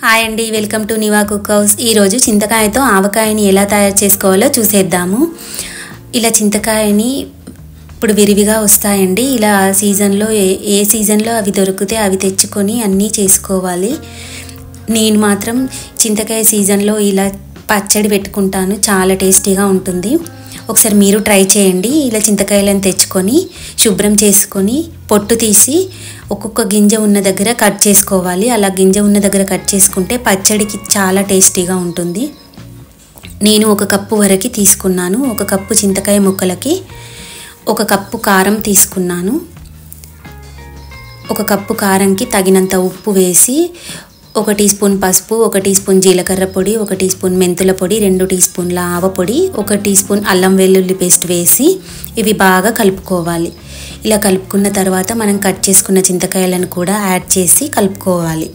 Hi అండి, welcome to నివా cook house. ఈరోజు చింతకాయతో ఆవకాయని ఎలా తయారు చేసుకోవాలో చూసేద్దాము. ఇలా చింతకాయని ఇప్పుడు విరివిగా వస్తాయండి. ఇలా సీజన్లో ఏ సీజన్లో అవి దొరికితే అవి తెచ్చుకొని అన్నీ చేసుకోవాలి. నేను మాత్రం చింతకాయ సీజన్లో ఇలా పచ్చడి పెట్టుకుంటాను, చాలా టేస్టీగా ఉంటుంది. ఒకసారి మీరు ట్రై చేయండి. ఇలా చింతకాయలను తెచ్చుకొని శుభ్రం చేసుకొని పొట్టు తీసి ఒక్కొక్క గింజ ఉన్న దగ్గర కట్ చేసుకోవాలి. అలా గింజ ఉన్న దగ్గర కట్ చేసుకుంటే పచ్చడికి చాలా టేస్టీగా ఉంటుంది. నేను 1 కప్పు వరకు తీసుకున్నాను. 1 కప్పు చింతకాయ ముక్కలకి 1 కప్పు కారం తీసుకున్నాను. 1 కప్పు కారంకి తగినంత ఉప్పు వేసి 1 టీ స్పూన్ పసుపు, 1 టీ స్పూన్ జీలకర్ర పొడి, 1 టీ స్పూన్ మెంతుల పొడి, 2 టీ స్పూన్ల ఆవ పొడి, 1 టీ స్పూన్ అల్లం వెల్లుల్లి పేస్ట్ వేసి ఇవి బాగా కలుపుకోవాలి. ఇలా కలుపుకున్న తర్వాత మనం కట్ చేసుకున్న చింతకాయలను కూడా యాడ్ చేసి కలుపుకోవాలి.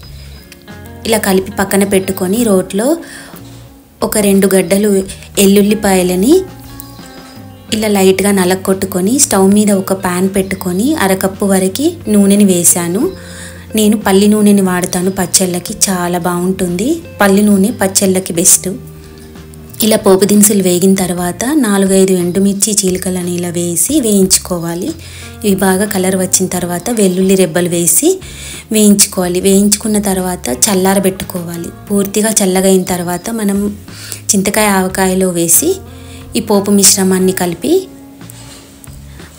ఇలా కలిపి పక్కన పెట్టుకొని రోట్లో 2 గడ్డలు ఎల్లుల్లిపాయలని ఇలా లైట్గా నలగొట్టుకొని స్టవ్ మీద ఒక ప్యాన్ పెట్టుకొని 1/2 కప్పు వరకు నూనెని వేశాను. నేను పల్లి నూనెని వాడతాను పచ్చళ్ళకి, చాలా బాగుంటుంది. పల్లి నూనె పచ్చళ్ళకి బెస్ట్. ఇలా పోపు దినుసులు వేగిన తర్వాత 4-5 ఎండుమిర్చి చీలికలని ఇలా వేసి వేయించుకోవాలి. ఇవి బాగా కలర్ వచ్చిన తర్వాత వెల్లుల్లి రెబ్బలు వేసి వేయించుకోవాలి. వేయించుకున్న తర్వాత చల్లారబెట్టుకోవాలి. పూర్తిగా చల్లగా అయిన తర్వాత మనం చింతకాయ ఆవకాయలో వేసి ఈ పోపు మిశ్రమాన్ని కలిపి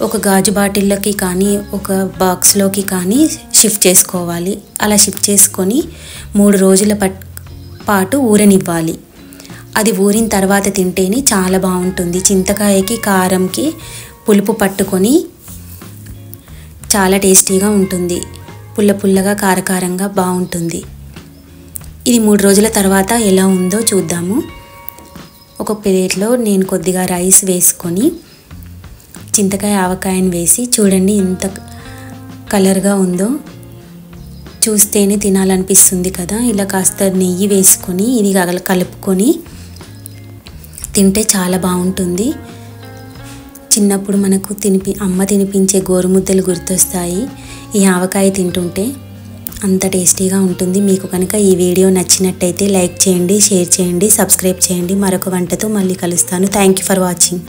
ఒక గాజు బాటిల్లోకి కానీ ఒక బాక్స్లోకి కానీ షిఫ్ట్ చేసుకోవాలి. అలా షిఫ్ట్ చేసుకొని 3 రోజుల పాటు ఊరనివ్వాలి. అది ఊరిన తర్వాత తింటేనే చాలా బాగుంటుంది. చింతకాయకి కారంకి పులుపు పట్టుకొని చాలా టేస్టీగా ఉంటుంది. పుల్ల పుల్లగా కారకారంగా బాగుంటుంది. ఇది 3 రోజుల తర్వాత ఎలా ఉందో చూద్దాము. ఒక ప్లేట్లో నేను కొద్దిగా రైస్ వేసుకొని చింతకాయ ఆవకాయని వేసి చూడండి ఎంత కలర్గా ఉందో, చూస్తేనే తినాలనిపిస్తుంది కదా. ఇలా కాస్త నెయ్యి వేసుకొని ఇది కలుపుకొని తింటే చాలా బాగుంటుంది. చిన్నప్పుడు మనకు అమ్మ తినిపించే గోరుముద్దలు గుర్తొస్తాయి ఈ ఆవకాయ తింటుంటే. అంత టేస్టీగా ఉంటుంది. మీకు కనుక ఈ వీడియో నచ్చినట్టయితే లైక్ చేయండి, షేర్ చేయండి, సబ్స్క్రైబ్ చేయండి. మరొక వంటతో మళ్ళీ కలుస్తాను. Thank you for watching.